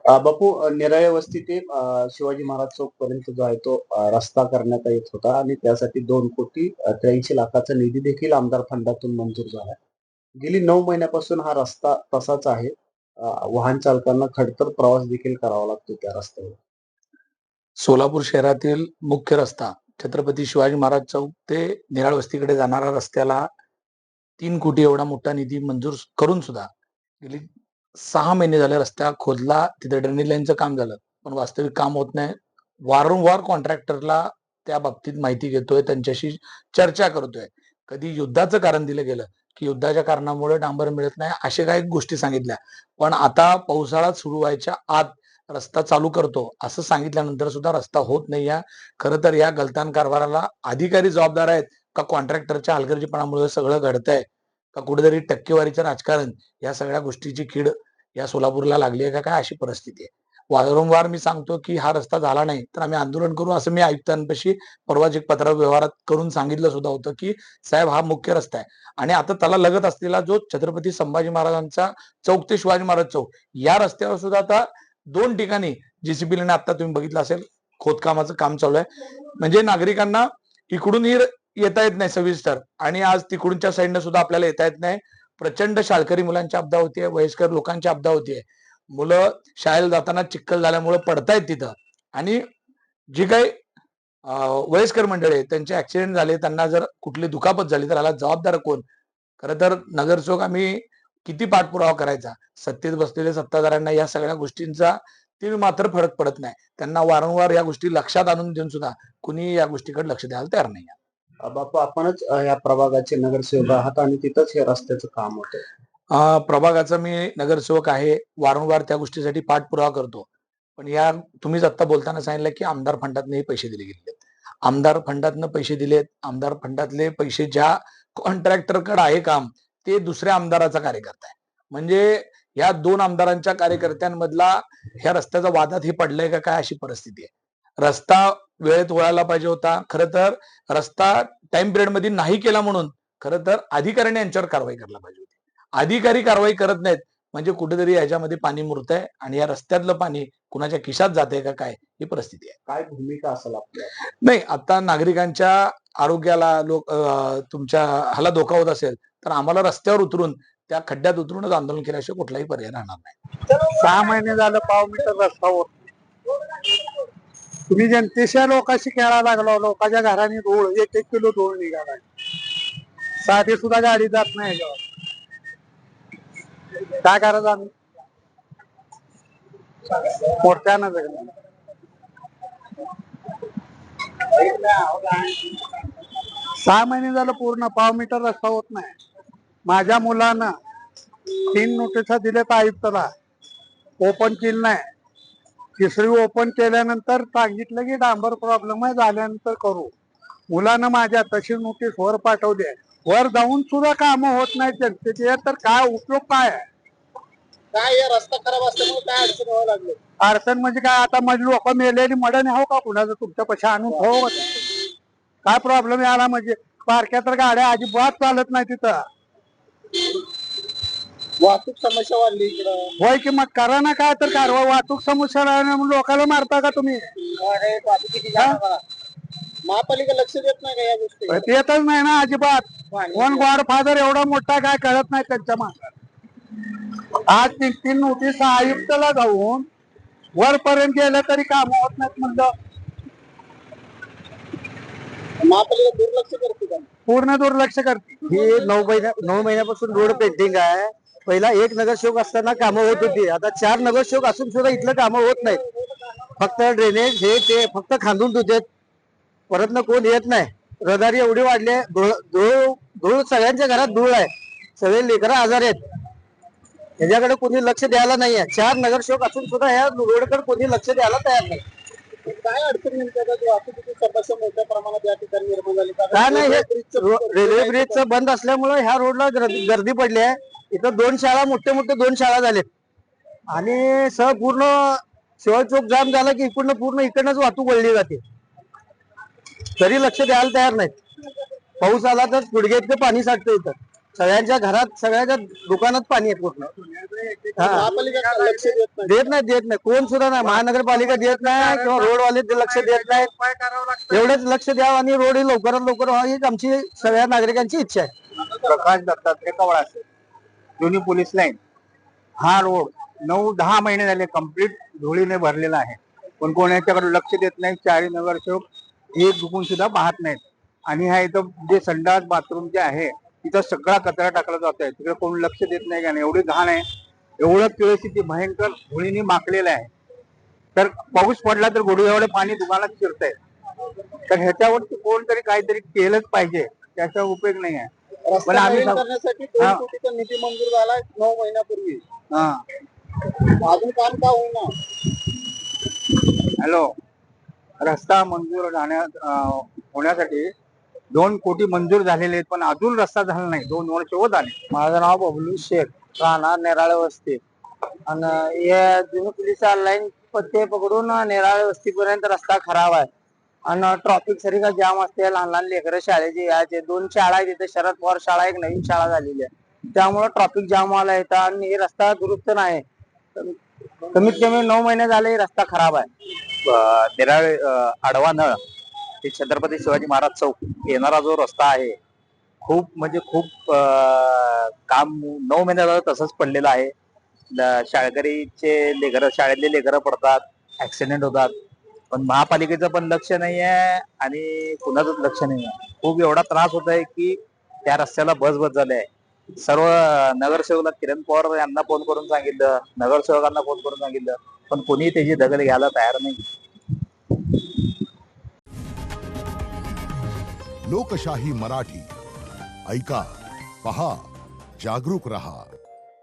बापू, निराळे वस्ती ते शिवाजी महाराज चौक पर्यंत जो आहे तो रस्ता करण्यात येत होता आणि त्यासाठी 2,83,00,000चा निधी देखील आमदार फंडातून मंजूर झाला. गेली 9 महिन्यापासून हा रस्ता तसाच आहे. वाहन चालकांना खडतर प्रवास देखील करावा लागतो त्या रस्त्यावर. सोलापूर शहरातील मुख्य रस्ता छत्रपती शिवाजी महाराज चौक ते निराळ वस्तीकडे जाणारा रस्त्याला 3 कोटी एवढा मोठा निधी मंजूर करून सुद्धा गेली 6 महिने झाले रस्ता खोदला, तिथे ड्रेनेज लाईनचं काम झालं, पण वास्तविक काम होत नाही. वारंवार कॉन्ट्रॅक्टरला त्या बाबतीत माहिती घेतोय, त्यांच्याशी चर्चा करतोय. कधी युद्धाचं कारण दिलं गेलं की युद्धाच्या कारणामुळे डांबर मिळत नाही, अशा काही गोष्टी सांगितल्या. पण आता पावसाळा सुरू व्हायच्या आत रस्ता चालू करतो असं सांगितल्यानंतर सुद्धा रस्ता होत नाही. खरं तर या गलतान कारभाराला अधिकारी जबाबदार आहेत का कॉन्ट्रॅक्टरच्या हलगर्जीपणामुळे सगळं घडतंय, का कुठेतरी टक्केवारीचं राजकारण, या सगळ्या गोष्टीची कीड या सोलापूरला लागली आहे का काय, अशी परिस्थिती आहे. वारंवार मी सांगतो की हा रस्ता झाला नाही तर आम्ही आंदोलन करू, असं मी आयुक्तांपाशी परवाच एक पत्र व्यवहारात करून सांगितलं सुद्धा होतं की साहेब हा मुख्य रस्ता आहे आणि आता त्याला लगत असलेला जो छत्रपती संभाजी महाराजांचा चौक ते शिवाजी महाराज चौक या रस्त्यावर सुद्धा आता 2 ठिकाणी जेसीबीने आता तुम्ही बघितलं असेल खोदकामाचं काम चालू आहे. म्हणजे नागरिकांना इकडूनही येता येत नाही सविस्तर आणि आज तिकडूनच्या साईडनं सुद्धा आपल्याला येता येत नाही. प्रचंड शाळकरी मुलांची अपदा होतीये, वयस्कर लोकांची अपदा होतीये. मुलं शाळेला जाताना चिखल झाल्यामुळे पडतायत तिथं आणि जी काही वयस्कर मंडळी आहेत त्यांचे ऍक्सिडेंट झाले, त्यांना जर कुठली दुखापत झाली तर याला जबाबदार कोण? खरं तर नगरसेवक आम्ही किती पाठपुरावा करायचा, सत्तेत बसलेल्या सत्ताधाऱ्यांना या सगळ्या गोष्टींचा ते मात्र फरक पडत नाही. त्यांना वारंवार या गोष्टी लक्षात आणून देऊन सुद्धा कुणी या गोष्टीकडे लक्ष द्यायला तयार नाही. बापू, आपणच या प्रभागाचे नगरसेवक आहात आणि तिथंच हे रस्त्याचं काम होतं. प्रभागाचा मी नगरसेवक आहे, वारंवार त्या गोष्टीसाठी पाठपुरावा करतो. पण या तुम्हीच आता बोलताना सांगितलं की आमदार फंडातने पैसे दिले गेलेत. आमदार फंडातनं पैसे दिलेत. आमदार फंडातले पैसे ज्या कॉन्ट्रॅक्टरकडे आहे काम ते दुसऱ्या आमदाराचा कार्यकर्ता आहे. म्हणजे या 2 आमदारांच्या कार्यकर्त्यांमधला ह्या रस्त्याचा वादात हे पडलंय का काय, अशी परिस्थिती आहे. रस्ता वेळेत वळायला पाहिजे होता. खरं तर रस्ता टाइम पिरियड मध्ये नाही केला म्हणून खरं तर अधिकाऱ्यांनी यांच्यावर कारवाई करायला पाहिजे होती. अधिकारी कारवाई करत नाहीत म्हणजे कुठेतरी याच्यामध्ये पाणी मुरतंय आणि या रस्त्यातलं पाणी कुणाच्या खिशात जाते का काय, ही परिस्थिती आहे. काय भूमिका असेल आपल्या? नाही, आता नागरिकांच्या आरोग्याला तुमच्या ह्याला धोका होत असेल तर आम्हाला रस्त्यावर उतरून त्या खड्ड्यात उतरूनच आंदोलन केल्याशिवाय कुठलाही पर्याय राहणार नाही. 6 महिने झालं पाव मीटर रस्ता होत. तुम्ही जनतेच्या लोकांशी खेळायला लागलो, लोकांच्या घराने धूळ 1-1 किलो धूळ निघाला. साधी सुद्धा गाडी जात नाही ह्याच्यावर. काय करायचं आम्ही? मोठ्यानं जगणार. 6 महिने झालं पूर्ण पाव मीटर रस्ता होत नाही. माझ्या मुलानं 3 नोटिसा दिल्यात आयुक्ताला, ओपन केली नाही. तिसरी ओपन केल्यानंतर सांगितलं की डांबर प्रॉब्लेम आहे, झाल्यानंतर करू. मुलानं माझ्या तशी नोटीस वर पाठवली आहे. वर जाऊन सुद्धा कामं होत नाही जनतेचे, तर काय उपयोग काय आहे? काय या रस्ता खराब असल्यामुळे काय अडचण व्हायला लागली? अडचण म्हणजे काय, आता माझी लोक मेलेली मडण हो का कुणाचं तुमच्या पैसे आणून ठेव. काय प्रॉब्लेम याला म्हणजे बारक्या तर गाड्या अजिबात चालत नाही तिथं. वाहतूक समस्या वाढली इकडं. होय की मग करा ना काय तर कारवा. वाहतूक समस्या म्हणून लोकांना मारता का तुम्ही? महापालिका लक्ष देत नाही का या गोष्टी? येतच नाही ना अजिबात. कोण गॉडफादर एवढा मोठा काय कळत नाही त्यांच्या मागे. आज 3 नोटीस आयुक्ताला जाऊन वरपर्यंत गेलं तरी काम होत नाहीत म्हणलं. महापालिका दुर्लक्ष करते का? पूर्ण दुर्लक्ष करते. ही 9 महिन्यापासून रोड पेंटिंग आहे. पहिला 1 नगरसेवक असताना कामं होत होती, आता 4 नगरसेवक असून सुद्धा इथलं कामं होत नाहीत. फक्त ड्रेनेज हे ते फक्त खांदून धुतेत, परत न कोण येत नाही. रहदारी एवढी वाढली, धूळ सगळ्यांच्या घरात धूळ आहे, सगळे लेकरं आजार आहेत. याच्याकडे कोणी लक्ष द्यायला नाहीये. 4 नगरसेवक असून सुद्धा ह्या रोडकडे कोणी लक्ष द्यायला तयार नाही. काय अडचण नेमक्या वाहतुकीची समस्या मोठ्या प्रमाणात या ठिकाणी निर्माण झाली? काय नाही, हे रेल्वे ब्रिजचं बंद असल्यामुळे ह्या रोडला गर्दी पडली आहे. इथं 2 शाळा, मोठे 2 शाळा झालेत आणि पूर्ण शिवाजी चौक जाम झाला की इकडनं पूर्ण इकडनंच वाहतूक वळली जाते, तरी लक्ष द्यायला तयार नाहीत. पाऊस आला तर गुडघ्या इतकं पाणी साठतं इथं. सगळ्यांच्या घरात सगळ्यांच्या दुकानात पाणी आहे पूर्ण. हा. महापालिका लक्ष देत नाही. देत नाही कोण सुद्धा नाही. महानगरपालिका देत नाही किंवा रोडवाले लक्ष देत नाहीत. एवढंच लक्ष द्यावं आणि रोड ही लवकरात लवकर व्हावी हीच आमची सगळ्या नागरिकांची इच्छा आहे. प्रकाश दत्तात्रय कवळासे, जुनी पोलीस लाईन. हा रोड 9-10 महिने झाले कंप्लीट धुळीने भरलेला आहे, पण कोण याच्याकडे लक्ष देत नाही. चारी नगरसेवक हे दुखून सुद्धा पाहत नाहीत. आणि हा इथं जे संडास बाथरूम जे आहे तिथं सगळा कचरा टाकला जात आहे, तिकडे कोण लक्ष देत नाही. का नाही एवढी घाण आहे, एवढं किळशी भयंकर धुळीने माखलेलं आहे. तर पाऊस पडला तर गोडू एवढे पाणी दुकानात शिरत आहे. तर ह्याच्यावरती कोणतरी काहीतरी केलंच पाहिजे, त्याचा उपयोग नाही आहे. रस्ता पण आम्ही नवीन करण्यासाठी 2 कोटीचा निधी मंजूर झाला 9 महिन्यापूर्वी. अजून काम का होईना? हॅलो, रस्ता मंजूर होण्यासाठी 2 कोटी मंजूर झालेले आहेत, पण अजून रस्ता झाला नाही. 2 वर्ष होत आले. माझं नाव बबलू शेख, राहणार नेराळे वस्ती. आणि या जुनी पोलीस लाईन पत्ते पकडून नेराळे वस्तीपर्यंत रस्ता खराब आहे. आणि ट्रॉफिक सारखा जाम असते. लहान लहान लेकरं शाळेचे याचे 2 शाळा आहे तिथे, शरद पवार शाळा एक नवीन शाळा झालेली आहे, त्यामुळे ट्रॉफिक जाम व्हायला येतं. आणि हे रस्ता दुरुस्त नाही. कमीत कमी 9 महिने झाले रस्ता खराब आहे. नेराळे आडवा नळ ते छत्रपती शिवाजी महाराज चौक येणारा जो रस्ता आहे, खूप म्हणजे खूप काम 9 महिने झालं तसंच पडलेलं आहे. शाळकरीचे लेकरं, शाळेतले लेकरं पडतात, ऍक्सिडेंट होतात, पण महापालिकेचं पण लक्ष नाही आहे आणि कुणाचंच लक्ष नाही आहे. खूप एवढा त्रास होत आहे की त्या रस्त्याला बस झाले आहे. सर्व नगरसेवकला किरण पवार यांना फोन करून सांगितलं, नगरसेवकांना फोन करून सांगितलं, पण कोणी त्याची दखल घ्यायला तयार नाही. लोकशाही मराठी ऐका, पहा, जागरूक रहा.